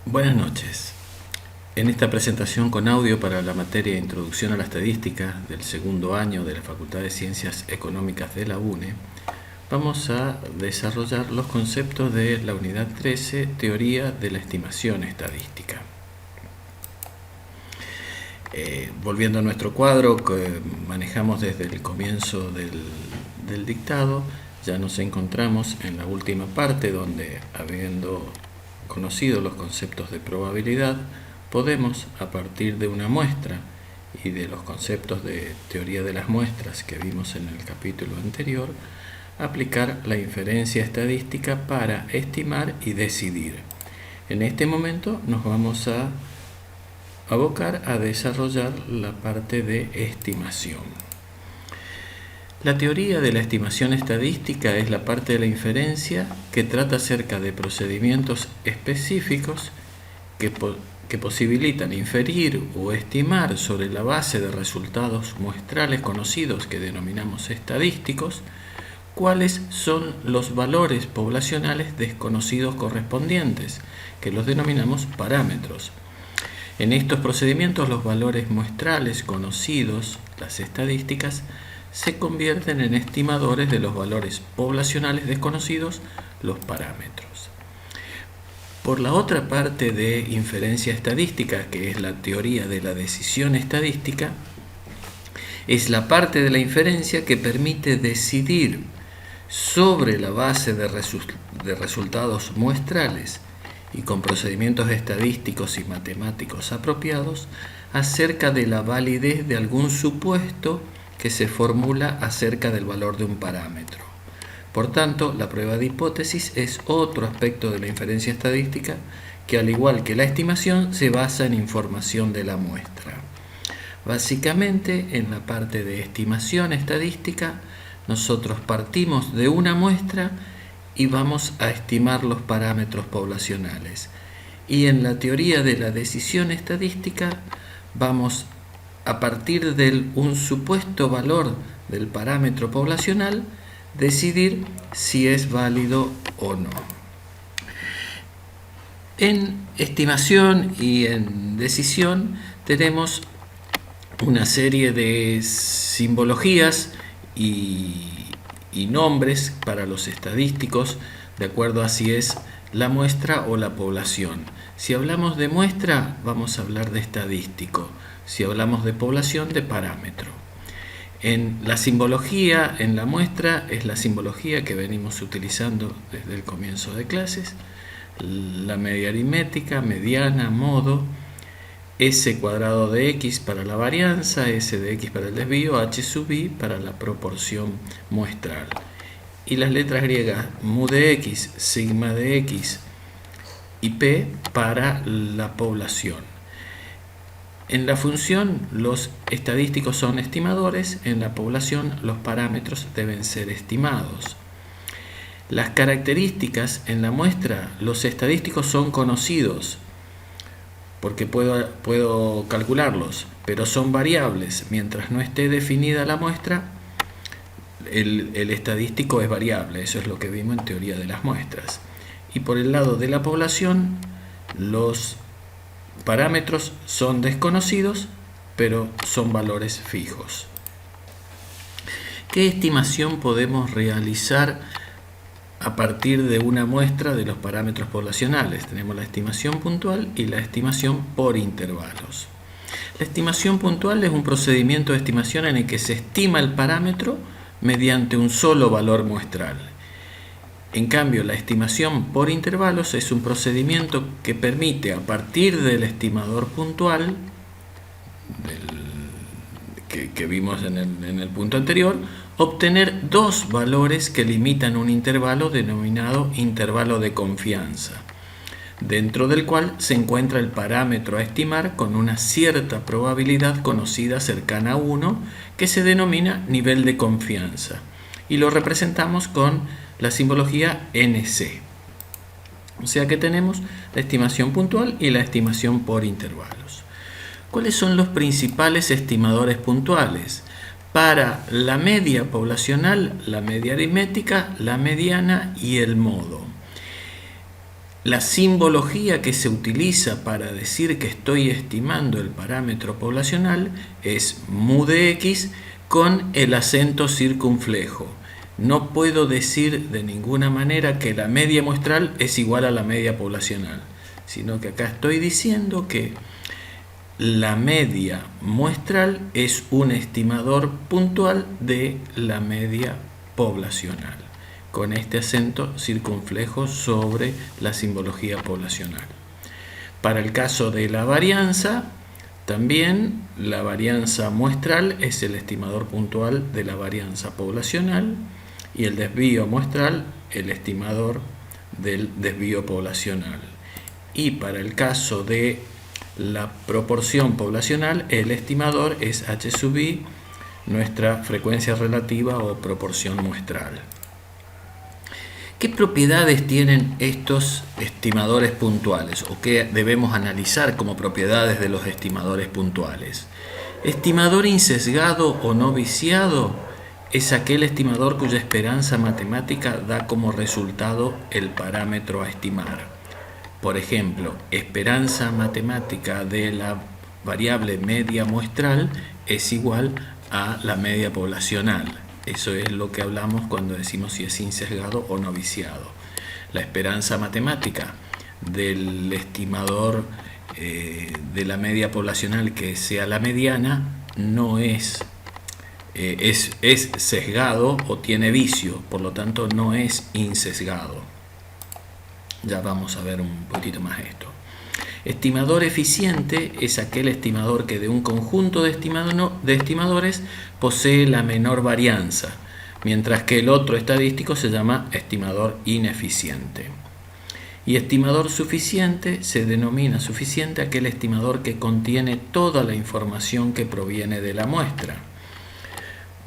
Buenas noches. En esta presentación con audio para la materia Introducción a la Estadística del segundo año de la Facultad de Ciencias Económicas de la UNE, vamos a desarrollar los conceptos de la unidad 13, Teoría de la Estimación Estadística. Volviendo a nuestro cuadro que manejamos desde el comienzo del dictado, ya nos encontramos en la última parte donde, habiendo conocido los conceptos de probabilidad, podemos, a partir de una muestra y de los conceptos de teoría de las muestras que vimos en el capítulo anterior, aplicar la inferencia estadística para estimar y decidir. En este momento nos vamos a abocar a desarrollar la parte de estimación. La teoría de la estimación estadística es la parte de la inferencia que trata acerca de procedimientos específicos que posibilitan inferir o estimar sobre la base de resultados muestrales conocidos que denominamos estadísticos, cuáles son los valores poblacionales desconocidos correspondientes, que los denominamos parámetros. En estos procedimientos los valores muestrales conocidos, las estadísticas, se convierten en estimadores de los valores poblacionales desconocidos, los parámetros. Por la otra parte de inferencia estadística, que es la teoría de la decisión estadística, es la parte de la inferencia que permite decidir sobre la base de resultados muestrales y con procedimientos estadísticos y matemáticos apropiados acerca de la validez de algún supuesto que se formula acerca del valor de un parámetro. Por tanto, la prueba de hipótesis es otro aspecto de la inferencia estadística que, al igual que la estimación, se basa en información de la muestra. Básicamente, en la parte de estimación estadística, nosotros partimos de una muestra y vamos a estimar los parámetros poblacionales. Y en la teoría de la decisión estadística vamos a partir de un supuesto valor del parámetro poblacional decidir si es válido o no. En estimación y en decisión tenemos una serie de simbologías y nombres para los estadísticos de acuerdo a si es la muestra o la población. Si hablamos de muestra, vamos a hablar de estadístico. Si hablamos de población, de parámetro. En la simbología, en la muestra, es la simbología que venimos utilizando desde el comienzo de clases. La media aritmética, mediana, modo, S cuadrado de X para la varianza, S de X para el desvío, H sub I para la proporción muestral. Y las letras griegas mu de X, sigma de X y P para la población. En la función, los estadísticos son estimadores, en la población los parámetros deben ser estimados. Las características en la muestra, los estadísticos son conocidos, porque puedo calcularlos, pero son variables. Mientras no esté definida la muestra, el estadístico es variable. Eso es lo que vimos en teoría de las muestras. Y por el lado de la población, los parámetros son desconocidos, pero son valores fijos. ¿Qué estimación podemos realizar a partir de una muestra de los parámetros poblacionales? Tenemos la estimación puntual y la estimación por intervalos. La estimación puntual es un procedimiento de estimación en el que se estima el parámetro mediante un solo valor muestral. En cambio, la estimación por intervalos es un procedimiento que permite, a partir del estimador puntual que vimos en el punto anterior, obtener dos valores que limitan un intervalo denominado intervalo de confianza, dentro del cual se encuentra el parámetro a estimar con una cierta probabilidad conocida cercana a 1, que se denomina nivel de confianza, y lo representamos con la simbología NC. O sea que tenemos la estimación puntual y la estimación por intervalos. ¿Cuáles son los principales estimadores puntuales? Para la media poblacional, la media aritmética, la mediana y el modo. la simbología que se utiliza para decir que estoy estimando el parámetro poblacional es mu de x con el acento circunflejo. No puedo decir de ninguna manera que la media muestral es igual a la media poblacional, sino que acá estoy diciendo que la media muestral es un estimador puntual de la media poblacional, con este acento circunflejo sobre la simbología poblacional. Para el caso de la varianza, también la varianza muestral es el estimador puntual de la varianza poblacional y el desvío muestral el estimador del desvío poblacional. Y para el caso de la proporción poblacional, el estimador es h sub i, nuestra frecuencia relativa o proporción muestral. ¿Qué propiedades tienen estos estimadores puntuales o qué debemos analizar como propiedades de los estimadores puntuales? Estimador insesgado o no viciado es aquel estimador cuya esperanza matemática da como resultado el parámetro a estimar. Por ejemplo, esperanza matemática de la variable media muestral es igual a la media poblacional. Eso es lo que hablamos cuando decimos si es insesgado o no viciado. La esperanza matemática del estimador de la media poblacional que sea la mediana no es sesgado o tiene vicio, por lo tanto no es insesgado. Ya vamos a ver un poquito más esto. Estimador eficiente es aquel estimador que de un conjunto de estimadores posee la menor varianza, mientras que el otro estadístico se llama estimador ineficiente. Y estimador suficiente se denomina suficiente aquel estimador que contiene toda la información que proviene de la muestra.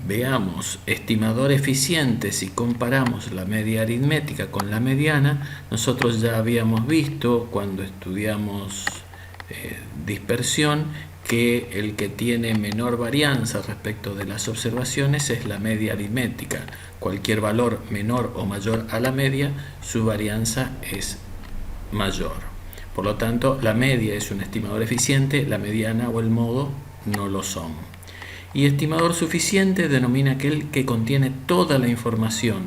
Veamos, estimador eficiente, si comparamos la media aritmética con la mediana, nosotros ya habíamos visto cuando estudiamos dispersión que el que tiene menor varianza respecto de las observaciones es la media aritmética. Cualquier valor menor o mayor a la media, su varianza es mayor. Por lo tanto, la media es un estimador eficiente, la mediana o el modo no lo son. Y estimador suficiente denomina aquel que contiene toda la información.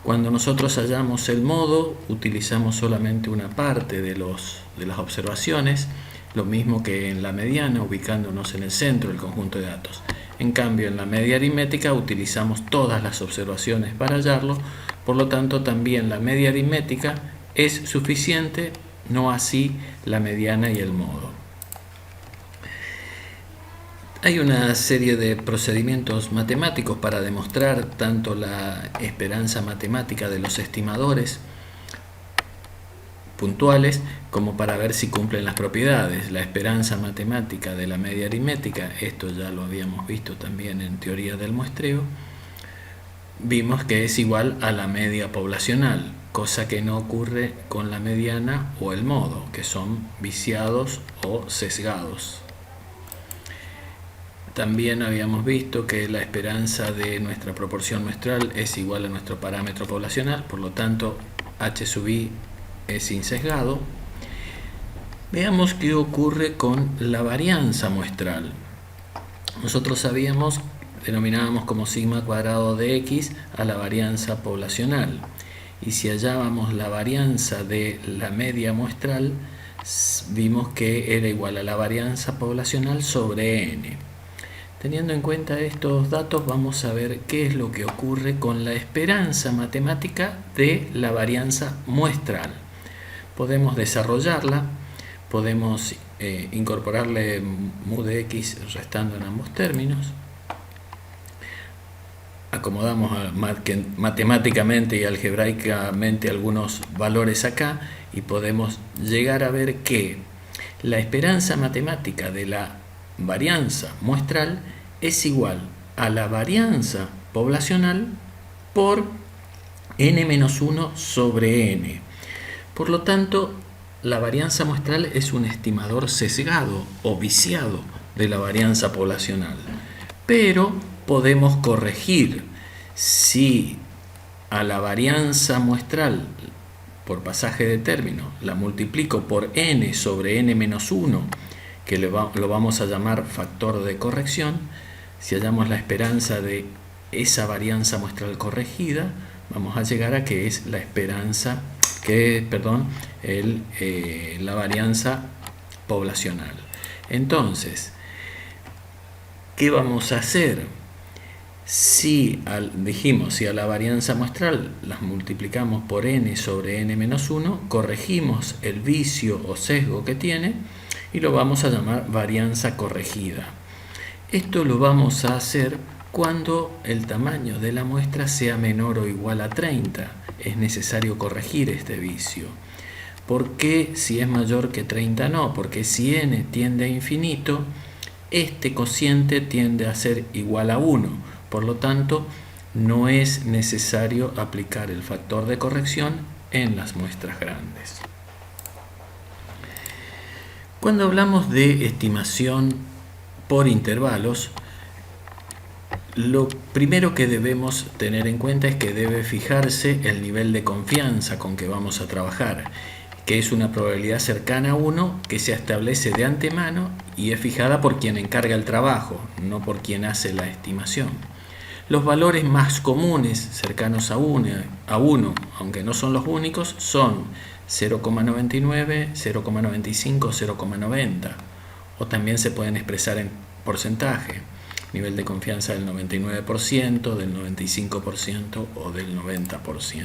Cuando nosotros hallamos el modo, utilizamos solamente una parte de las observaciones, lo mismo que en la mediana, ubicándonos en el centro del conjunto de datos. En cambio, en la media aritmética utilizamos todas las observaciones para hallarlo, por lo tanto también la media aritmética es suficiente, no así la mediana y el modo. Hay una serie de procedimientos matemáticos para demostrar tanto la esperanza matemática de los estimadores puntuales como para ver si cumplen las propiedades. La esperanza matemática de la media aritmética, esto ya lo habíamos visto también en teoría del muestreo, vimos que es igual a la media poblacional, cosa que no ocurre con la mediana o el modo, que son viciados o sesgados. También habíamos visto que la esperanza de nuestra proporción muestral es igual a nuestro parámetro poblacional, por lo tanto h sub i es insesgado. Veamos qué ocurre con la varianza muestral. Nosotros denominábamos como sigma cuadrado de x a la varianza poblacional, y si hallábamos la varianza de la media muestral, vimos que era igual a la varianza poblacional sobre n. Teniendo en cuenta estos datos, vamos a ver qué es lo que ocurre con la esperanza matemática de la varianza muestral. Podemos desarrollarla, podemos incorporarle mu de x restando en ambos términos. Acomodamos matemáticamente y algebraicamente algunos valores acá y podemos llegar a ver que la esperanza matemática de la varianza muestral es igual a la varianza poblacional por n-1 sobre n. Por lo tanto, la varianza muestral es un estimador sesgado o viciado de la varianza poblacional. Pero podemos corregir si a la varianza muestral por pasaje de término, la multiplico por n sobre n menos 1, que lo vamos a llamar factor de corrección. Si hallamos la esperanza de esa varianza muestral corregida, vamos a llegar a que es la esperanza, la varianza poblacional. Entonces, ¿qué vamos a hacer? Si a la varianza muestral las multiplicamos por n sobre n menos 1, corregimos el vicio o sesgo que tiene y lo vamos a llamar varianza corregida. Esto lo vamos a hacer cuando el tamaño de la muestra sea menor o igual a 30. Es necesario corregir este vicio. ¿Por qué si es mayor que 30 no? Porque si n tiende a infinito, este cociente tiende a ser igual a 1. Por lo tanto, no es necesario aplicar el factor de corrección en las muestras grandes. Cuando hablamos de estimación por intervalos, lo primero que debemos tener en cuenta es que debe fijarse el nivel de confianza con que vamos a trabajar, que es una probabilidad cercana a 1 que se establece de antemano y es fijada por quien encarga el trabajo, no por quien hace la estimación. Los valores más comunes, cercanos a 1, aunque no son los únicos, son 0,99, 0,95, 0,90, o también se pueden expresar en porcentaje, nivel de confianza del 99%, del 95% o del 90%.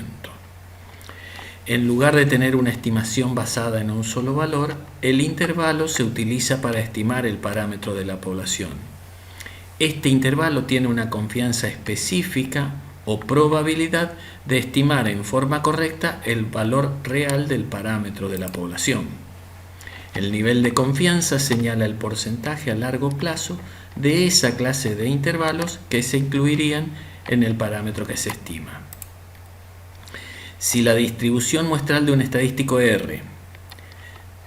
En lugar de tener una estimación basada en un solo valor, el intervalo se utiliza para estimar el parámetro de la población. Este intervalo tiene una confianza específica o probabilidad de estimar en forma correcta el valor real del parámetro de la población. El nivel de confianza señala el porcentaje a largo plazo de esa clase de intervalos que se incluirían en el parámetro que se estima. Si la distribución muestral de un estadístico R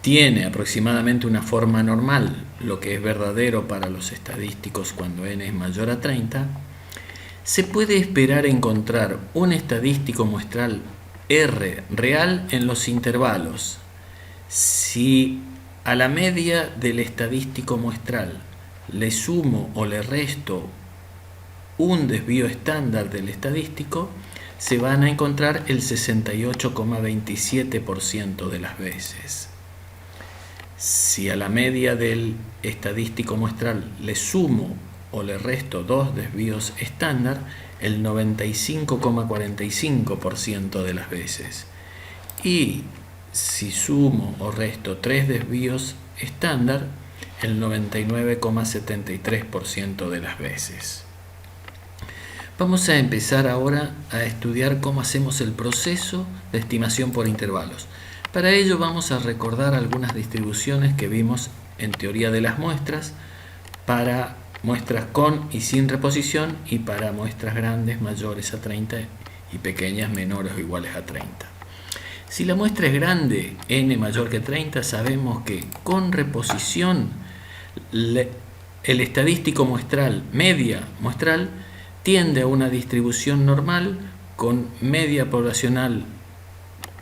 tiene aproximadamente una forma normal, lo que es verdadero para los estadísticos cuando n es mayor a 30, se puede esperar encontrar un estadístico muestral R real en los intervalos. Si a la media del estadístico muestral le sumo o le resto un desvío estándar del estadístico, se van a encontrar el 68,27% de las veces. Si a la media del estadístico muestral le sumo o le resto dos desvíos estándar, el 95,45% de las veces. Y si sumo o resto 3 desvíos estándar, el 99,73% de las veces. Vamos a empezar ahora a estudiar cómo hacemos el proceso de estimación por intervalos. Para ello vamos a recordar algunas distribuciones que vimos en teoría de las muestras, para muestras con y sin reposición y para muestras grandes mayores a 30 y pequeñas menores o iguales a 30. Si la muestra es grande, n mayor que 30, sabemos que con reposición el estadístico muestral, media muestral, tiende a una distribución normal con media poblacional,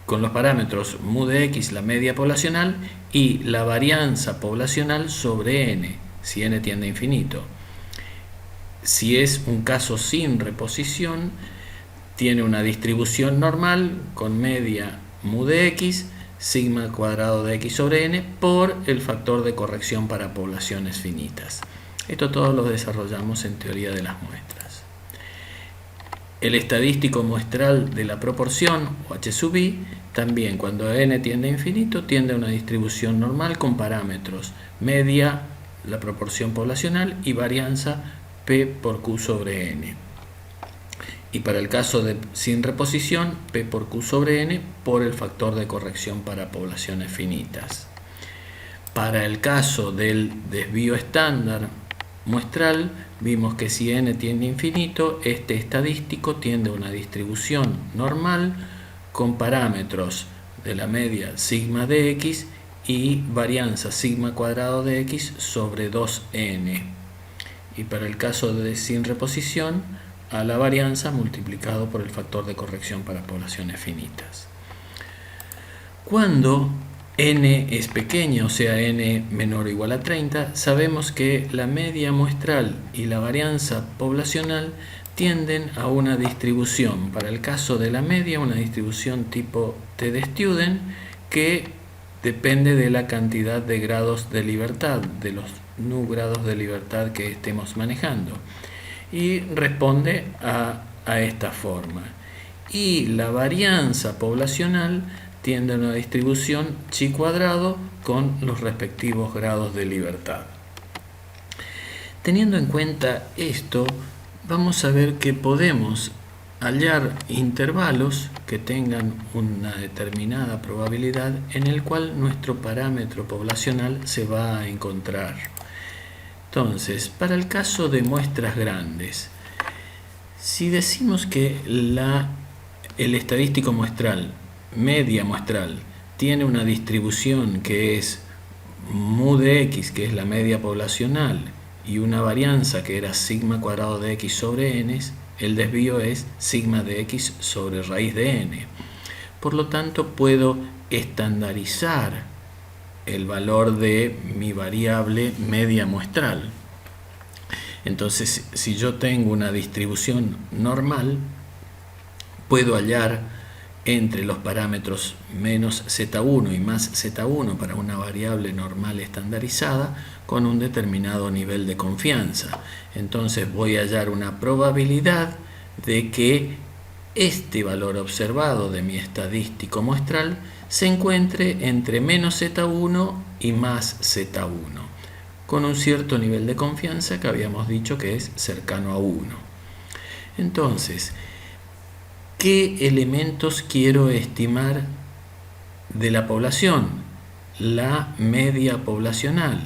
con los parámetros mu de x, la media poblacional, y la varianza poblacional sobre n, si n tiende a infinito. Si es un caso sin reposición, tiene una distribución normal con media mu de x, sigma cuadrado de x sobre n, por el factor de corrección para poblaciones finitas. Esto todo lo desarrollamos en teoría de las muestras. El estadístico muestral de la proporción, o h sub i, también cuando n tiende a infinito, tiende a una distribución normal con parámetros media, la proporción poblacional, y varianza p por q sobre n. Y para el caso de sin reposición, p por q sobre n por el factor de corrección para poblaciones finitas. Para el caso del desvío estándar muestral, vimos que si n tiende a infinito, este estadístico tiende a una distribución normal con parámetros de la media sigma de x y varianza sigma cuadrado de x sobre 2n. Y para el caso de sin reposición, a la varianza multiplicado por el factor de corrección para poblaciones finitas. Cuando n es pequeña, o sea n menor o igual a 30, sabemos que la media muestral y la varianza poblacional tienden a una distribución. Para el caso de la media, una distribución tipo T de Student, que depende de la cantidad de grados de libertad, de los nu grados de libertad que estemos manejando, y responde a esta forma. Y la varianza poblacional tiende a una distribución chi cuadrado con los respectivos grados de libertad. Teniendo en cuenta esto, vamos a ver que podemos hallar intervalos que tengan una determinada probabilidad en el cual nuestro parámetro poblacional se va a encontrar. Entonces, para el caso de muestras grandes, si decimos que el estadístico muestral, media muestral, tiene una distribución que es mu de x, que es la media poblacional, y una varianza que era sigma cuadrado de x sobre n, el desvío es sigma de x sobre raíz de n. Por lo tanto, puedo estandarizar el valor de mi variable media muestral. Entonces, si yo tengo una distribución normal, puedo hallar entre los parámetros menos z1 y más z1 para una variable normal estandarizada con un determinado nivel de confianza. Entonces voy a hallar una probabilidad de que este valor observado de mi estadístico muestral se encuentre entre menos z1 y más z1, con un cierto nivel de confianza que habíamos dicho que es cercano a 1. Entonces, ¿qué elementos quiero estimar de la población? La media poblacional.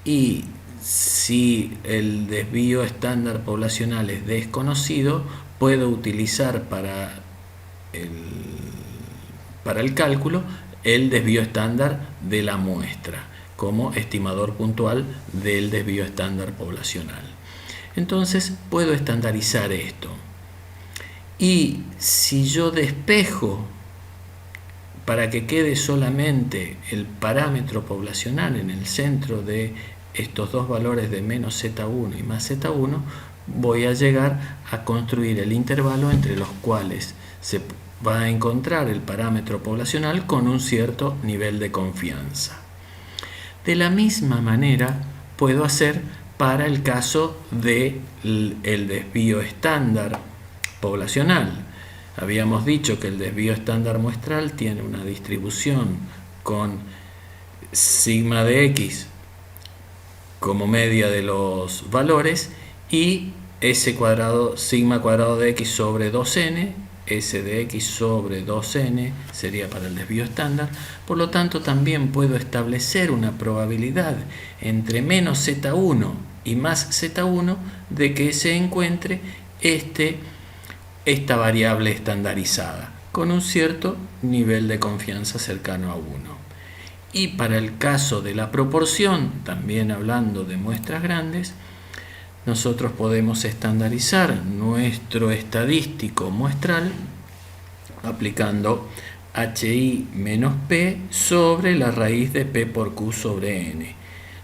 Y si el desvío estándar poblacional es desconocido, puedo utilizar para el cálculo el desvío estándar de la muestra como estimador puntual del desvío estándar poblacional. Entonces puedo estandarizar esto. Y si yo despejo para que quede solamente el parámetro poblacional en el centro de estos dos valores de menos z1 y más z1, voy a llegar a construir el intervalo entre los cuales se va a encontrar el parámetro poblacional con un cierto nivel de confianza. De la misma manera puedo hacer para el caso del desvío estándar poblacional. Habíamos dicho que el desvío estándar muestral tiene una distribución con sigma de x como media de los valores y s cuadrado, sigma cuadrado de x sobre 2n, s de x sobre 2n sería para el desvío estándar. Por lo tanto, también puedo establecer una probabilidad entre menos z1 y más z1 de que se encuentre esta variable estandarizada con un cierto nivel de confianza cercano a 1. Y para el caso de la proporción, también hablando de muestras grandes, nosotros podemos estandarizar nuestro estadístico muestral aplicando hi menos p sobre la raíz de p por q sobre n.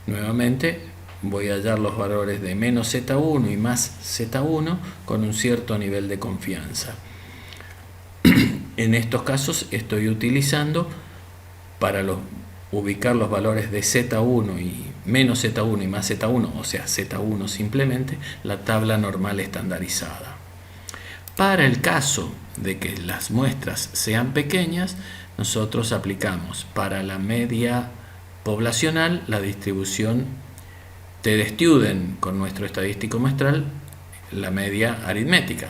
Nuevamente voy a hallar los valores de menos z1 y más z1 con un cierto nivel de confianza. En estos casos estoy utilizando para ubicar los valores de z1 y menos z1 y más z1, o sea z1 simplemente, la tabla normal estandarizada. Para el caso de que las muestras sean pequeñas, nosotros aplicamos para la media poblacional la distribución T de Student con nuestro estadístico muestral, la media aritmética.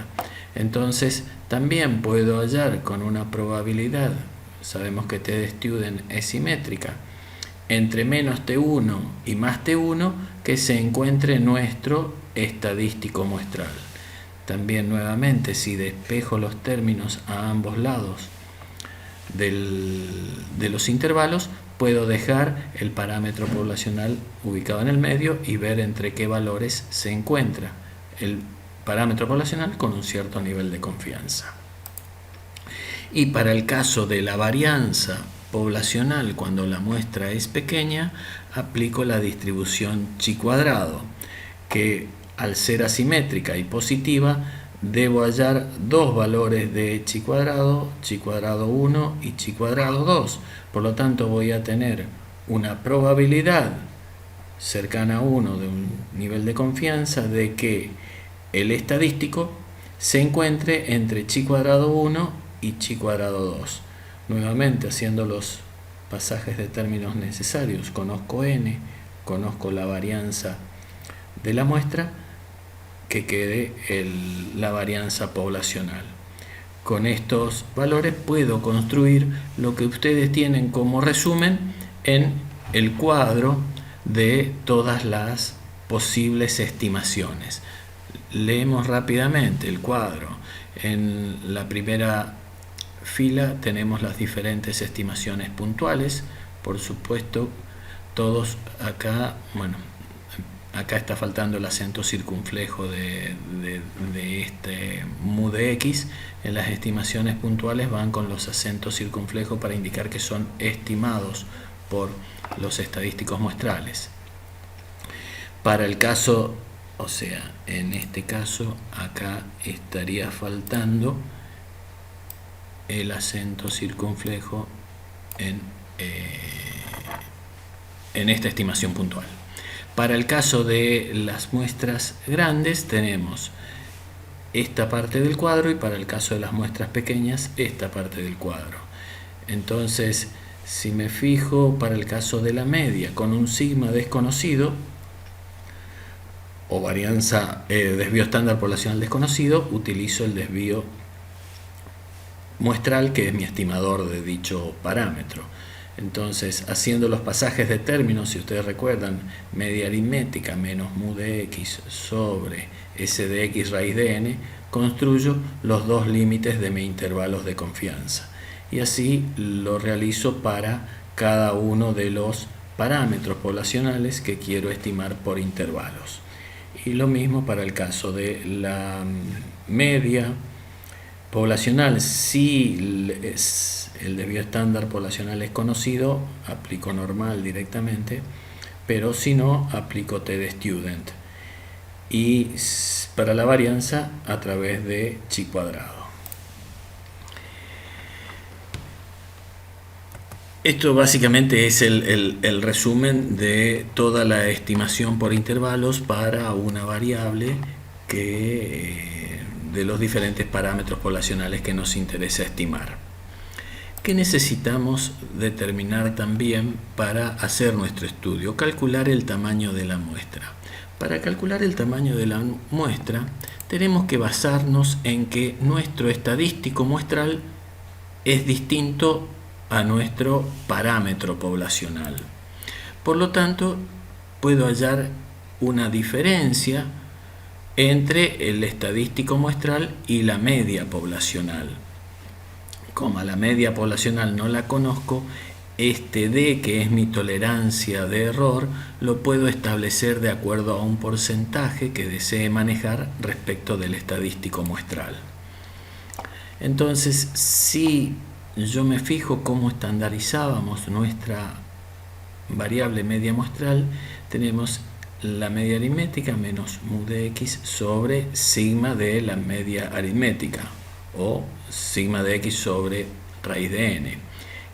Entonces también puedo hallar con una probabilidad, sabemos que T de Student es simétrica, entre menos T1 y más T1 que se encuentre nuestro estadístico muestral. También nuevamente, si despejo los términos a ambos lados de los intervalos, puedo dejar el parámetro poblacional ubicado en el medio y ver entre qué valores se encuentra el parámetro poblacional con un cierto nivel de confianza. Y para el caso de la varianza poblacional, cuando la muestra es pequeña, aplico la distribución chi cuadrado, que al ser asimétrica y positiva, debo hallar dos valores de chi cuadrado 1 y chi cuadrado 2. Por lo tanto, voy a tener una probabilidad cercana a 1 de un nivel de confianza de que el estadístico se encuentre entre chi cuadrado 1 y chi cuadrado 2. Nuevamente, haciendo los pasajes de términos necesarios, conozco n, conozco la varianza de la muestra, que quede la varianza poblacional. Con estos valores puedo construir lo que ustedes tienen como resumen en el cuadro de todas las posibles estimaciones. Leemos rápidamente el cuadro. En la primera fila tenemos las diferentes estimaciones puntuales. Por supuesto, todos acá, acá está faltando el acento circunflejo de este mu de x. En las estimaciones puntuales van con los acentos circunflejos para indicar que son estimados por los estadísticos muestrales. Para el caso, o sea, en este caso, acá estaría faltando el acento circunflejo en esta estimación puntual. Para el caso de las muestras grandes tenemos esta parte del cuadro, y para el caso de las muestras pequeñas esta parte del cuadro. Entonces, si me fijo para el caso de la media con un sigma desconocido o varianza, desvío estándar poblacional desconocido, utilizo el desvío muestral, que es mi estimador de dicho parámetro. Entonces, haciendo los pasajes de términos, si ustedes recuerdan, media aritmética menos mu de x sobre s de x raíz de n, construyo los dos límites de mis intervalos de confianza. Y así lo realizo para cada uno de los parámetros poblacionales que quiero estimar por intervalos. Y lo mismo para el caso de la media poblacional. Si el desvío estándar poblacional es conocido, aplico normal directamente, pero si no, aplico t de student. Y para la varianza, a través de chi cuadrado. Esto básicamente es el resumen de toda la estimación por intervalos para una variable de los diferentes parámetros poblacionales que nos interesa estimar. ¿Qué necesitamos determinar también para hacer nuestro estudio? Calcular el tamaño de la muestra. Para calcular el tamaño de la muestra, tenemos que basarnos en que nuestro estadístico muestral es distinto a nuestro parámetro poblacional. Por lo tanto, puedo hallar una diferencia entre el estadístico muestral y la media poblacional. Como la media poblacional no la conozco, este d, que es mi tolerancia de error, lo puedo establecer de acuerdo a un porcentaje que desee manejar respecto del estadístico muestral. Entonces, si yo me fijo cómo estandarizábamos nuestra variable media muestral, tenemos la media aritmética menos mu de x sobre sigma de la media aritmética, o sigma de x sobre raíz de n,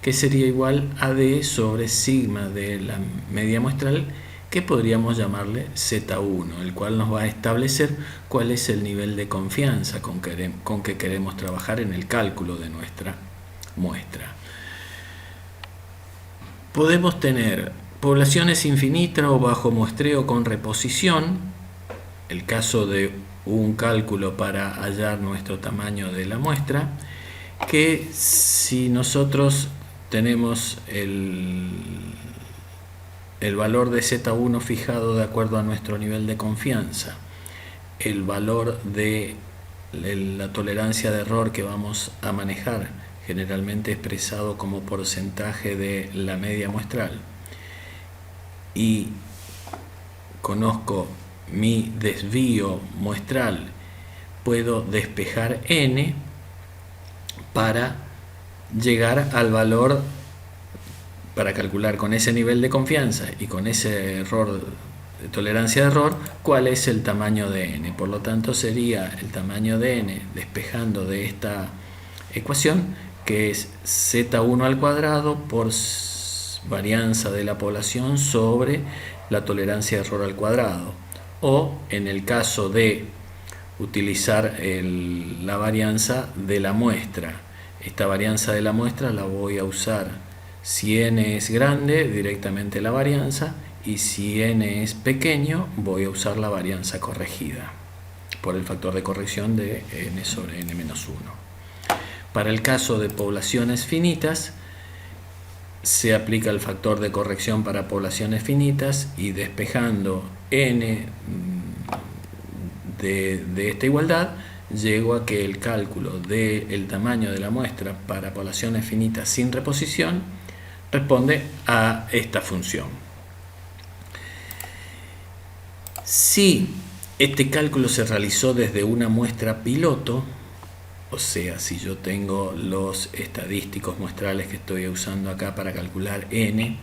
que sería igual a d sobre sigma de la media muestral, que podríamos llamarle Z1, el cual nos va a establecer cuál es el nivel de confianza con que queremos trabajar en el cálculo de nuestra muestra. Podemos tener poblaciones infinitas o bajo muestreo con reposición, el caso de un cálculo para hallar nuestro tamaño de la muestra, que si nosotros tenemos el valor de Z1 fijado de acuerdo a nuestro nivel de confianza, el valor de la tolerancia de error que vamos a manejar, generalmente expresado como porcentaje de la media muestral, y conozco mi desvío muestral, puedo despejar n para llegar al valor para calcular con ese nivel de confianza y con ese error, de tolerancia de error, cuál es el tamaño de n. Por lo tanto, sería el tamaño de n, despejando de esta ecuación, que es z1 al cuadrado por varianza de la población sobre la tolerancia de error al cuadrado. O en el caso de utilizar la varianza de la muestra. Esta varianza de la muestra la voy a usar si n es grande, directamente la varianza, y si n es pequeño, voy a usar la varianza corregida por el factor de corrección de n sobre n-1. Para el caso de poblaciones finitas, se aplica el factor de corrección para poblaciones finitas y despejando n de esta igualdad, llego a que el cálculo del tamaño de la muestra para poblaciones finitas sin reposición responde a esta función. Si este cálculo se realizó desde una muestra piloto, o sea, si yo tengo los estadísticos muestrales que estoy usando acá para calcular n,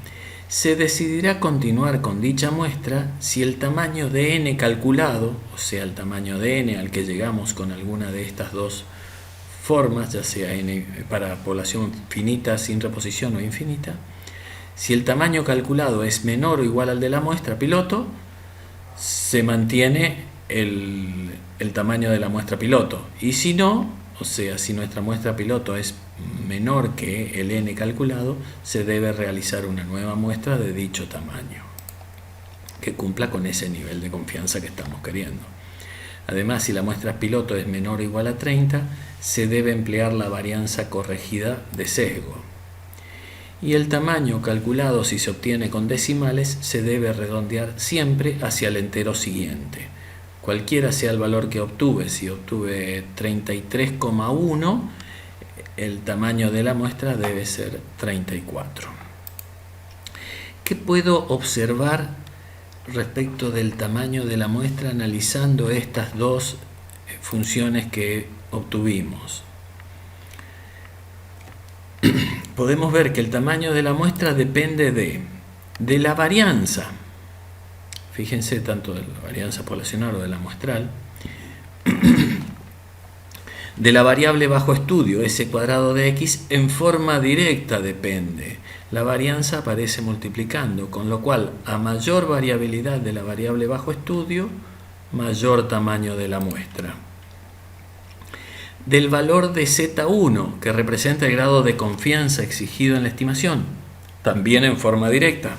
se decidirá continuar con dicha muestra si el tamaño de n calculado, o sea, el tamaño de n al que llegamos con alguna de estas dos formas, ya sea n para población finita sin reposición o infinita, si el tamaño calculado es menor o igual al de la muestra piloto, se mantiene el tamaño de la muestra piloto, y si no, o sea, si nuestra muestra piloto es menor que el n calculado, se debe realizar una nueva muestra de dicho tamaño, que cumpla con ese nivel de confianza que estamos queriendo. Además, si la muestra piloto es menor o igual a 30, se debe emplear la varianza corregida de sesgo. Y el tamaño calculado, si se obtiene con decimales, se debe redondear siempre hacia el entero siguiente. Cualquiera sea el valor que obtuve, si obtuve 33,1, el tamaño de la muestra debe ser 34. ¿Qué puedo observar respecto del tamaño de la muestra analizando estas dos funciones que obtuvimos? Podemos ver que el tamaño de la muestra depende de la varianza. Fíjense, tanto de la varianza poblacional o de la muestral, de la variable bajo estudio, s cuadrado de x, en forma directa depende. La varianza aparece multiplicando, con lo cual, a mayor variabilidad de la variable bajo estudio, mayor tamaño de la muestra. Del valor de Z1, que representa el grado de confianza exigido en la estimación, también en forma directa.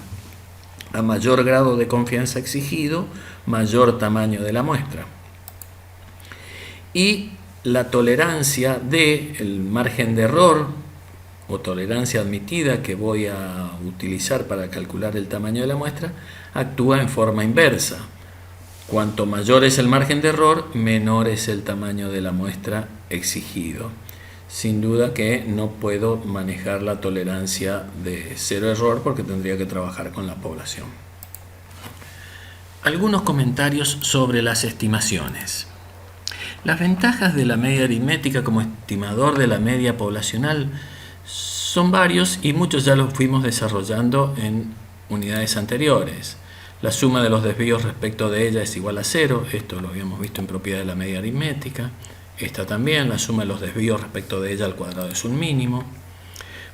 A mayor grado de confianza exigido, mayor tamaño de la muestra. Y la tolerancia del margen de error o tolerancia admitida que voy a utilizar para calcular el tamaño de la muestra actúa en forma inversa. Cuanto mayor es el margen de error, menor es el tamaño de la muestra exigido. Sin duda que no puedo manejar la tolerancia de cero error porque tendría que trabajar con la población. Algunos comentarios sobre las estimaciones. Las ventajas de la media aritmética como estimador de la media poblacional son varios y muchos ya los fuimos desarrollando en unidades anteriores. La suma de los desvíos respecto de ella es igual a 0, esto lo habíamos visto en propiedad de la media aritmética. Esta también, la suma de los desvíos respecto de ella al cuadrado es un mínimo.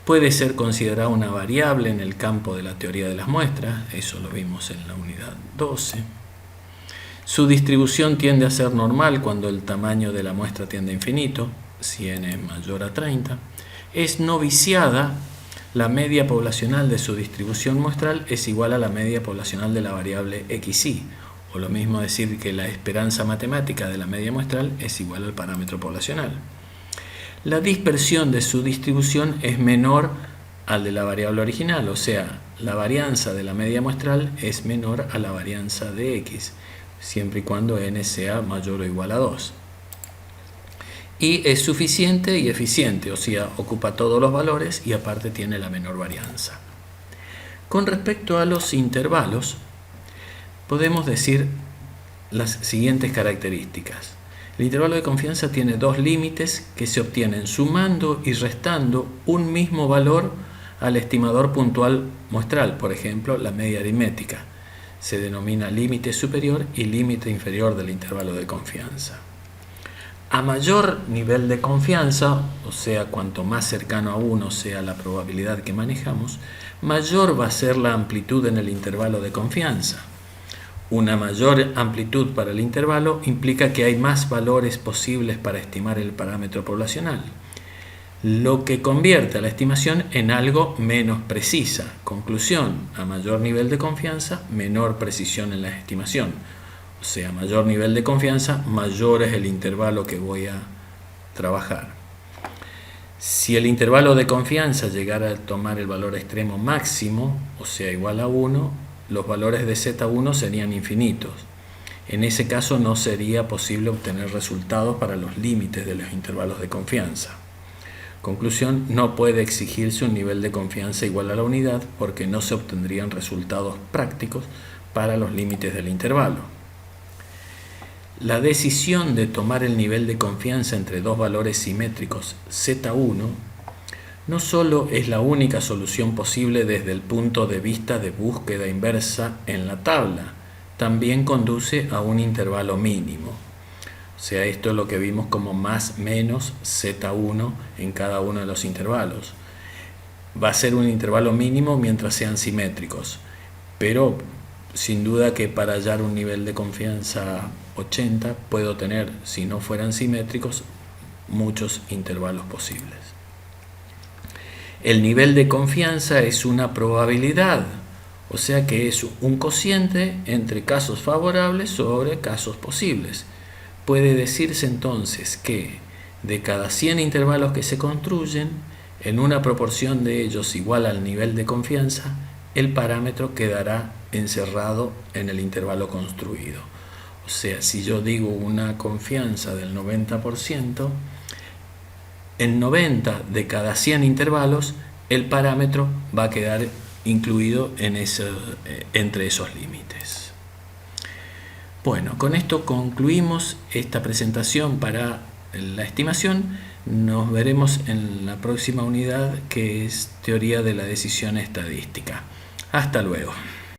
Puede ser considerada una variable en el campo de la teoría de las muestras, eso lo vimos en la unidad 12. Su distribución tiende a ser normal cuando el tamaño de la muestra tiende a infinito, si n es mayor a 30. Es no viciada, la media poblacional de su distribución muestral es igual a la media poblacional de la variable xi, o lo mismo decir que la esperanza matemática de la media muestral es igual al parámetro poblacional. La dispersión de su distribución es menor al de la variable original, o sea, la varianza de la media muestral es menor a la varianza de x, siempre y cuando n sea mayor o igual a 2. Y es suficiente y eficiente, o sea, ocupa todos los valores y aparte tiene la menor varianza. Con respecto a los intervalos, podemos decir las siguientes características. El intervalo de confianza tiene dos límites que se obtienen sumando y restando un mismo valor al estimador puntual muestral, por ejemplo, la media aritmética. Se denomina límite superior y límite inferior del intervalo de confianza. A mayor nivel de confianza, o sea, cuanto más cercano a 1 sea la probabilidad que manejamos, mayor va a ser la amplitud en el intervalo de confianza. Una mayor amplitud para el intervalo implica que hay más valores posibles para estimar el parámetro poblacional, lo que convierte a la estimación en algo menos precisa. Conclusión: a mayor nivel de confianza, menor precisión en la estimación. O sea, mayor nivel de confianza, mayor es el intervalo que voy a trabajar. Si el intervalo de confianza llegara a tomar el valor extremo máximo, o sea, igual a 1, los valores de Z1 serían infinitos. En ese caso no sería posible obtener resultados para los límites de los intervalos de confianza. Conclusión: no puede exigirse un nivel de confianza igual a la unidad porque no se obtendrían resultados prácticos para los límites del intervalo. La decisión de tomar el nivel de confianza entre dos valores simétricos Z1 no solo es la única solución posible desde el punto de vista de búsqueda inversa en la tabla, también conduce a un intervalo mínimo. O sea, esto es lo que vimos como más menos Z1 en cada uno de los intervalos. Va a ser un intervalo mínimo mientras sean simétricos, pero sin duda que para hallar un nivel de confianza 80 puedo tener, si no fueran simétricos, muchos intervalos posibles. El nivel de confianza es una probabilidad, o sea que es un cociente entre casos favorables sobre casos posibles. Puede decirse entonces que de cada 100 intervalos que se construyen, en una proporción de ellos igual al nivel de confianza, el parámetro quedará encerrado en el intervalo construido. O sea, si yo digo una confianza del 90%, en 90 de cada 100 intervalos, el parámetro va a quedar incluido entre esos límites. Bueno, con esto concluimos esta presentación para la estimación. Nos veremos en la próxima unidad, que es teoría de la decisión estadística. Hasta luego.